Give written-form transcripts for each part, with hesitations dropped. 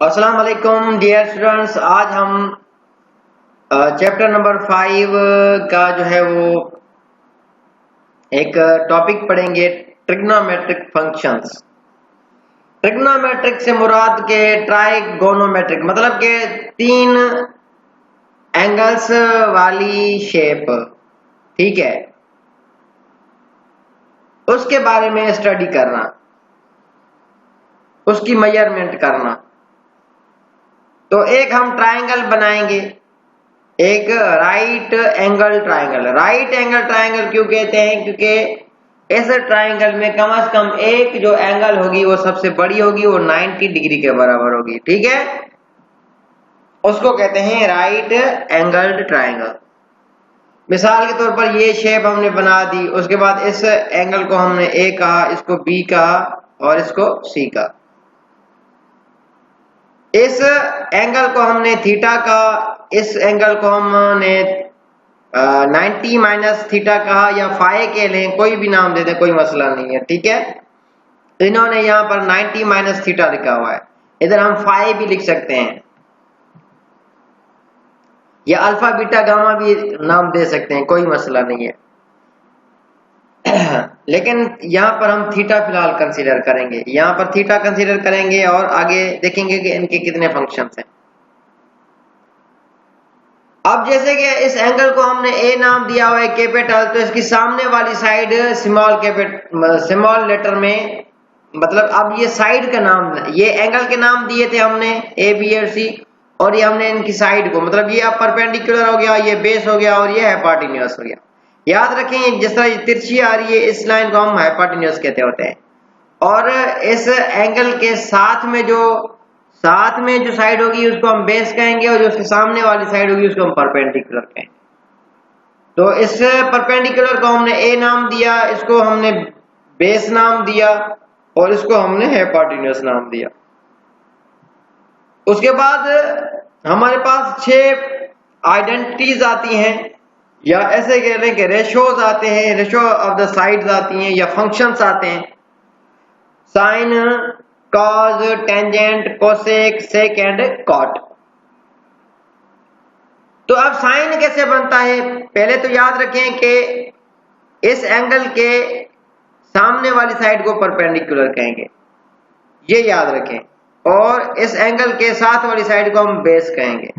अस्सलाम वालेकुम dear students. आज हम चैप्टर नंबर 5 का जो है वो एक टॉपिक पढ़ेंगे, ट्रिग्नोमेट्रिक फंक्शंस। ट्रिग्नोमेट्रिक से मुराद के ट्राइगोनोमेट्रिक मतलब के तीन एंगल्स वाली शेप, ठीक है, उसके बारे में स्टडी करना, उसकी मेजरमेंट करना। तो एक हम ट्रायंगल बनाएंगे, एक right angle triangle. Right angle triangle क्यों कहते हैं? क्योंकि इस ट्रायंगल में कम से कम एक जो एंगल होगी वो सबसे बड़ी होगी, वो 90 डिग्री के बराबर होगी, ठीक है। उसको कहते हैं राइट एंगल्ड ट्रायंगल। मिसाल के तौर पर ये शेप हमने बना दी, उसके बाद इस एंगल को हमने ए कहा, इसको बी कहा और इसको सी कहा। इस एंगल को हमने थीटा का, इस एंगल को हमने 90 माइनस थीटा कहा या फाई के लें, कोई भी नाम दे दे, कोई मसला नहीं है, ठीक है। इन्होंने यहाँ पर 90 माइनस थीटा लिखा हुआ है, इधर हम फाई भी लिख सकते हैं या अल्फा बीटा गामा भी नाम दे सकते हैं, कोई मसला नहीं है। लेकिन यहाँ पर हम थीटा फिलहाल कंसीडर करेंगे, यहाँ पर थीटा कंसीडर करेंगे और आगे देखेंगे कि इनके कितने फंक्शंस हैं। अब जैसे कि इस एंगल को हमने ए नाम दिया हुआ है कैपिटल, तो इसकी सामने वाली साइड स्मॉल लेटर में, मतलब अब ये साइड का नाम, ये एंगल के नाम दिए थे हमने ए बी और सी, और ये हमने इनकी साइड को, मतलब ये अब परपेंडिकुलर हो गया, ये बेस हो गया और ये हाइपोटेन्यूज हो गया। याद रखें, जिस तरह तिरछी आ रही है इस लाइन को हम हाइपोटेन्यूज कहते होते हैं, और इस एंगल के साथ में जो साइड होगी उसको हम बेस कहेंगे, और जो उसके सामने वाली साइड होगी उसको हम परपेंडिकुलर कहेंगे। तो इस परपेंडिकुलर को हमने ए नाम दिया, इसको हमने बेस नाम दिया और इसको हमने हाइपोटेन्यूज नाम दिया। उसके बाद हमारे पास 6 आइडेंटिटीज आती हैं, या ऐसे कह लें कि रेशोज आते हैं, रेशो ऑफ द साइड्स आती हैं या फंक्शंस आते हैं। Sine, cos, tangent, cosec, sec and cot. तो अब साइन कैसे बनता है? पहले तो याद रखें कि इस एंगल के सामने वाली साइड को परपेंडिकुलर कहेंगे, ये याद रखें, और इस एंगल के साथ वाली साइड को हम बेस कहेंगे।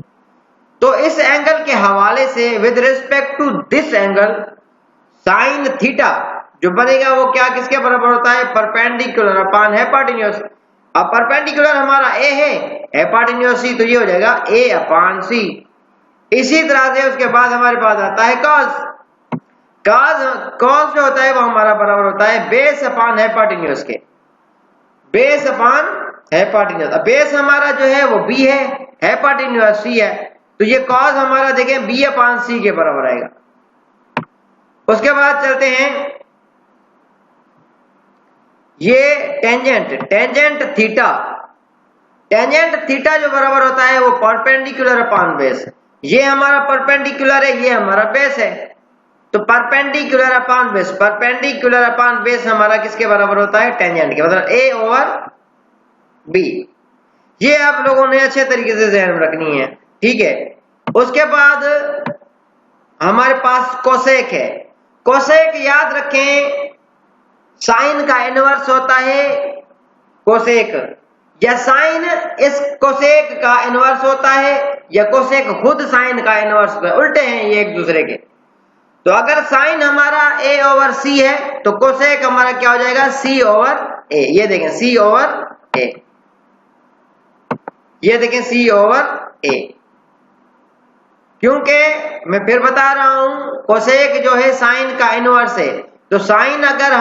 तो इस एंगल के हवाले से with respect to this angle sine theta जो बनेगा वो क्या किसके बराबर होता है? Perpendicular upon hypotenuse. अब परपेंडिकुलर हमारा ए है, हाइपोटेन्यूज सी, तो ये हो जाएगा ए अपॉन सी। इसी तरह से उसके बाद हमारे पास आता है कॉस। कॉस जो होता है वो हमारा बराबर होता है बेस अपॉन हाइपोटेन्यूज के, बेस अपॉन हाइपोटेन्यूज। अब बेस हमारा जो है वो बी है, हाइपोटेन्यूज सी है, तो ये कॉस हमारा देखें बी अपॉन सी के बराबर आएगा। उसके बाद चलते हैं, ये टेंजेंट थीटा। टेंजेंट थीटा जो बराबर होता है वो परपेंडिकुलर अपॉन बेस। ये हमारा परपेंडिकुलर है, ये हमारा बेस है, तो perpendicular upon base, perpendicular upon base हमारा किसके बराबर होता है? टेंजेंट के, मतलब ए ओवर बी। ये आप लोगों ने अच्छे तरीके से ध्यान में रखनी है, ठीक है। उसके बाद हमारे पास कोसेक है। कोसेक याद रखें, साइन का इनवर्स होता है कोसेक, या साइन इस कोसेक का इनवर्स होता है, या कोसेक खुद साइन का इनवर्स है, उल्टे हैं ये एक दूसरे के। तो अगर साइन हमारा ए ओवर सी है तो कोसेक हमारा क्या हो जाएगा? सी ओवर ए। ये देखें सी ओवर ए, ये देखें सी ओवर ए। क्योंकि मैं फिर बता रहा हूं, कोसेक जो है साइन का इनवर्स है, तो साइन अगर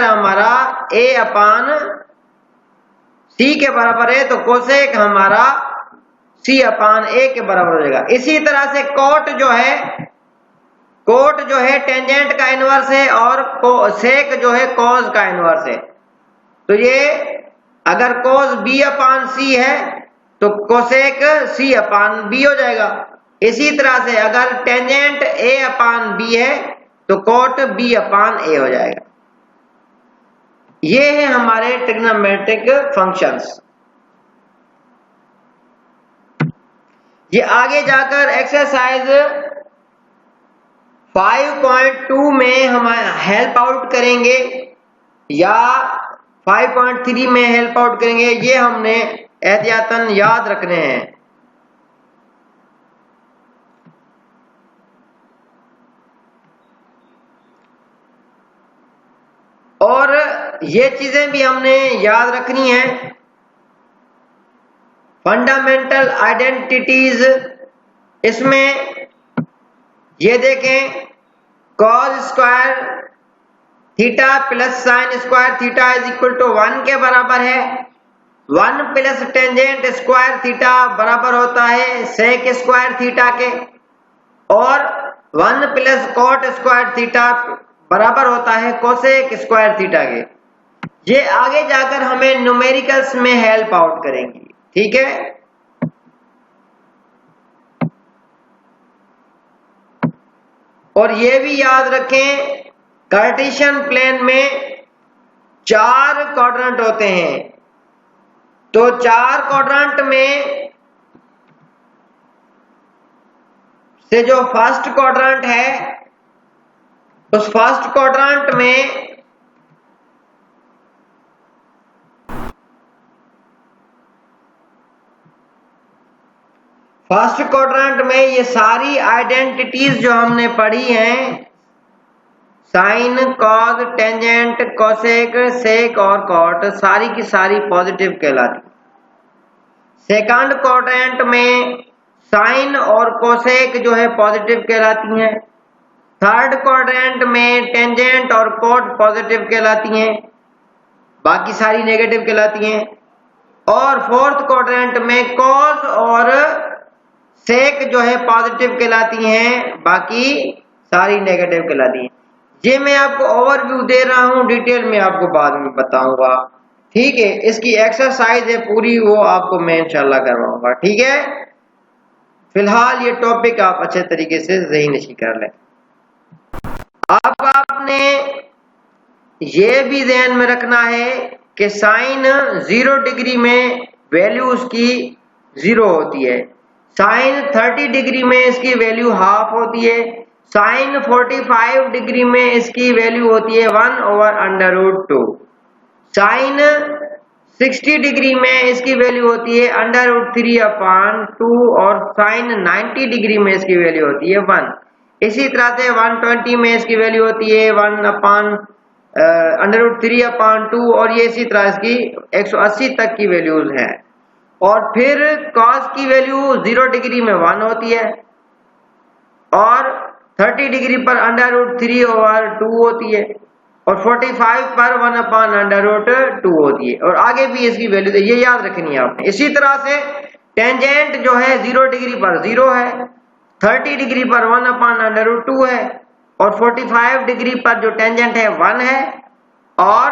हमारा ए अपान सी के बराबर है तो कोसेक हमारा सी अपान ए के बराबर हो जाएगा। इसी तरह से कोट जो है टेंजेंट का इनवर्स है, और सेक जो है कॉज का इनवर्स है। तो ये अगर कॉज बी अपान सी है तो कोसेक सी अपान बी हो जाएगा। इसी तरह से अगर टेंजेंट ए अपान बी है तो कोट बी अपान ए हो जाएगा। ये है हमारे ट्रिग्नोमेट्रिक फंक्शंस। ये आगे जाकर एक्सरसाइज 5.2 में हम हेल्प आउट करेंगे या 5.3 में हेल्प आउट करेंगे, ये हमने एहतियातन याद रखने हैं। और ये चीजें भी हमने याद रखनी है। फंडामेंटल आइडेंटिटीज, इसमें ये देखें, cos square theta plus sine square theta is equal to 1 के बराबर है। 1 प्लस टेंजेंट स्क्वायर थीटा बराबर होता है सेक स्क्वायर थीटा के, और 1 प्लस कॉट स्क्वायर थीटा बराबर होता है कोसेक स्क्वायर थीटा के। ये आगे जाकर हमें न्यूमेरिकल्स में हेल्प आउट करेंगी, ठीक है। और ये भी याद रखें, कार्टेशियन प्लेन में 4 क्वाड्रेंट होते हैं। तो 4 क्वाड्रेंट में से जो फर्स्ट क्वाड्रेंट है, उस फर्स्ट क्वाड्रेंट में ये सारी आइडेंटिटीज जो हमने पढ़ी हैं, साइन, कॉस, टेंजेंट, कोसेक, सेक और कॉट, सारी की सारी पॉजिटिव कहलाती। सेकंड क्वाड्रेंट में साइन और कोसेक जो है पॉजिटिव कहलाती हैं। थर्ड क्वाड्रेंट में टेंजेंट और कॉट पॉजिटिव कहलाती हैं, बाकी सारी नेगेटिव कहलाती हैं। और फोर्थ क्वाड्रेंट में कॉस और सेक जो है पॉजिटिव कहलाती हैं, बाकी सारी नेगेटिव कहलाती हैं। ये मैं आपको ओवरव्यू दे रहा हूं, डिटेल में आपको बाद में बताऊंगा, ठीक है। इसकी एक्सरसाइज है पूरी, वो आपको मैं इंशाल्लाह करवाऊंगा, ठीक है। फिलहाल ये टॉपिक आप अच्छे तरीके से ज़हन-नशीं कर लें। अब आपने ये भी ध्यान में रखना है कि साइन 0 डिग्री में वैल्यू उसकी 0 होती है। साइन 30 डिग्री में इसकी वैल्यू हाफ होती है। साइन 45 डिग्री में इसकी वैल्यू होती है 1/√2। साइन 60 डिग्री में इसकी वैल्यू होती है √3/2 और साइन 90 डिग्री में इसकी वैल्यू होती है 1। इसी तरह से 120 में इसकी वैल्यू होती है 1/√3/2 और ये इसी तरह इसकी 180 तक की वैल्यूज हैं। और फिर कॉस की वैल्यू 0 डिग्री में 1 होती है और 30 डिग्री पर √3/2 होती है और 45 पर 1/√2 होती है। और आगे भी इसकी वैल्यू, ये याद रखनी है आपने। इसी तरह से टेंजेंट जो है 0 डिग्री पर 0 है, 30 डिग्री पर 1/√2 है और 45 डिग्री पर जो टेंजेंट है 1 है और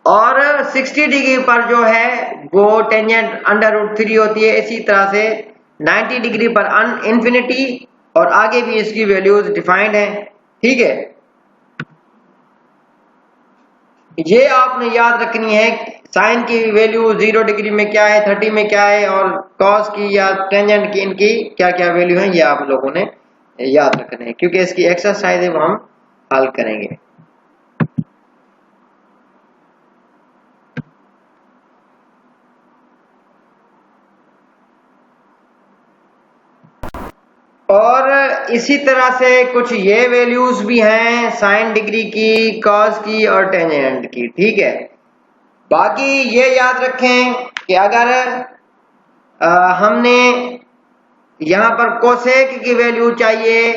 60 डिग्री पर जो है वो टेंजेंट √3 होती है। इसी तरह से 90 डिग्री पर इन्फिनिटी और आगे भी इसकी वैल्यूज डिफाइंड है, ठीक है। ये आपने याद रखनी है, साइन की वैल्यू 0 डिग्री में क्या है, 30 में क्या है और कॉस की या टेंजेंट की इनकी क्या क्या वैल्यू है, ये आप लोगों ने याद रखने हैं, क्योंकि इसकी एक्सरसाइज है वो हम हल करेंगे। और इसी तरह से कुछ ये वैल्यूज भी हैं साइन डिग्री की, कॉस की और टेंजेंट की, ठीक है। बाकी ये याद रखें कि अगर हमने यहाँ पर कोसेक की वैल्यू चाहिए,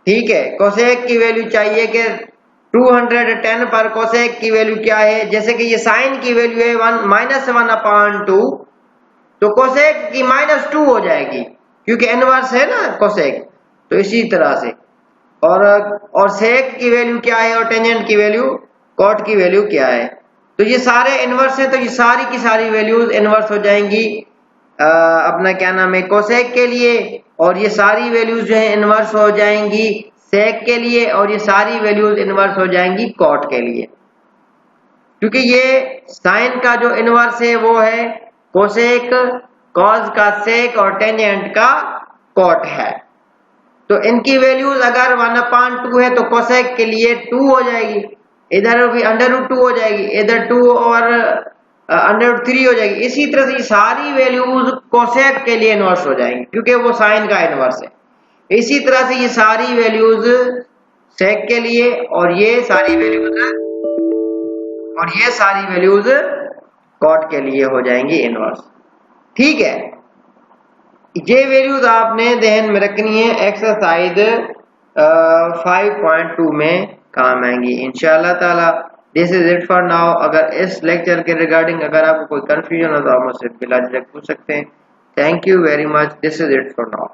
ठीक है, कोसेक की वैल्यू चाहिए कि 210 पर कोसेक की वैल्यू क्या है, जैसे कि ये साइन की वैल्यू है -1/2, तो कोसेक की -2 हो जाएगी क्योंकि इनवर्स है ना कोसेक। तो इसी तरह से और सेक की वैल्यू क्या है और टेंजेंट की वैल्यू, कॉट की वैल्यू क्या है। तो ये सारे इनवर्स है, तो ये सारी की सारी वैल्यूज इनवर्स हो जाएंगी अपना क्या नाम है कोसेक के लिए, और ये सारी वैल्यूज जो है इनवर्स हो जाएंगी सेक के लिए, और ये सारी वैल्यूज इनवर्स हो जाएंगी कॉट के लिए, क्योंकि ये साइन का जो इनवर्स है वो है कोसेक, कॉस का सेक और टेंजेंट का कॉट है। तो इनकी वैल्यूज अगर 1/2 है तो कोसेक के लिए 2 हो जाएगी, इधर भी √2 हो जाएगी, इधर 2 और √3 हो जाएगी। इसी तरह से ये सारी वैल्यूज कोसेक के लिए इनवर्स हो जाएंगी क्योंकि वो साइन का इनवर्स है। इसी तरह से ये सारी वैल्यूज सेक के लिए और ये सारी वैल्यूज कॉट के लिए हो जाएंगी इनवर्स। ठीक है, ये वैल्यूज आपने ध्यान में रखनी है, एक्सरसाइज 5.2 में काम आएंगी इंशाल्लाह ताला। This is it for now. अगर इस लेक्चर के रिगार्डिंग अगर आपको कोई कंफ्यूजन हो तो आप मुझसे बिला झिझक पूछ सकते हैं। Thank you very much. This is it for now.